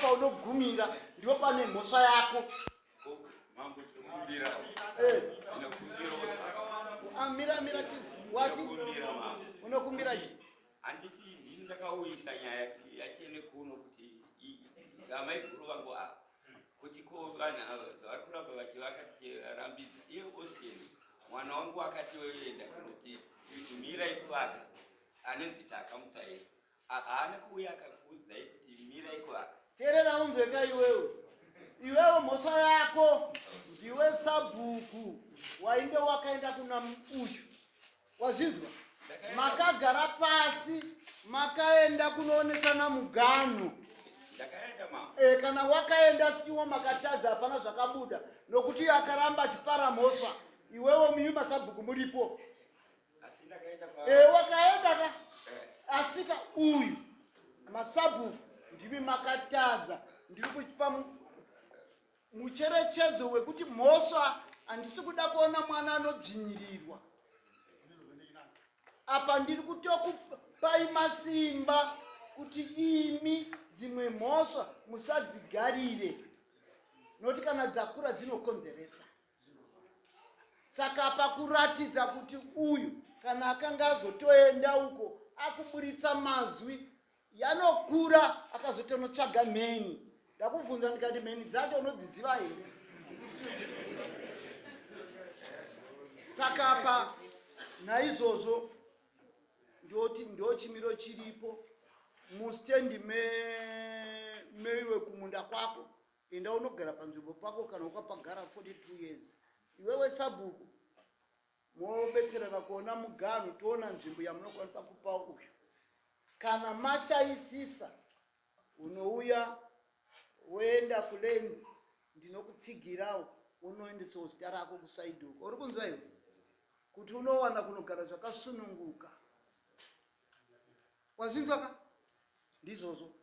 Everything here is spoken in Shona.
paunogumira ndipo pane mhosva yako. Mira wati unokumbira chi? Anditi ndakauisa nyaya yachene kuno kuti amaikuru vangu kuti ko vana vakuramba vachivakarambidza iye osiyeni mwana wangu akati oenda kuti mira ikuvaka anonzi takamutsa iye haana kuuya akakuudza kuti mira ikuvaka. Teerera unzweka iwewe mhosva yako ndiwe sabhuku wainge wakaenda kuna uyu wazvinzwa, makagara pasi makaenda kunoonesana muganhu. Kana wakaenda sichiwo makatadza hapana zvakabuda nokuti akaramba achipara mhosva, iwewe muyu masabhuku muripo. Wakaenda ka asika uyu masabhuku ndimi makatadza. Ndiri kuchipa mucherechedzo wekuti mhosva handisi kuda kuona mwana anodzvinyirirwa. Apa ndiri kutokupai masimba kuti imi dzimwe mhosva musadzigarire, noti kana dzakura dzinokonzeresa. Saka apa kuratidza kuti uyu kana akanga azotoenda uko akuburitsa mazwi yanokura akazotonotsvaga mheni. Ndakubvunza ndikati mheni dzacho unodziziva here? Saka apa naizvozvo ndoti ndo chimiro chiripo mustendi meiwe kumunda kwako, enda unogara panzvimbo pako kana ukapagara 42 years. Iwewe sabhuku mobetserana kuona muganhu, toona nzvimbo yamunokwanisa kupa uyu. Kana mashaisisa unouya woenda kulenzi, ndinokutsigirawo unoendesawo zita rako kusaidi uko. Uri kunzwa iwe kuti unowana kunogara zvakasununguka. Wazvinzwa ka? Ndizvozvo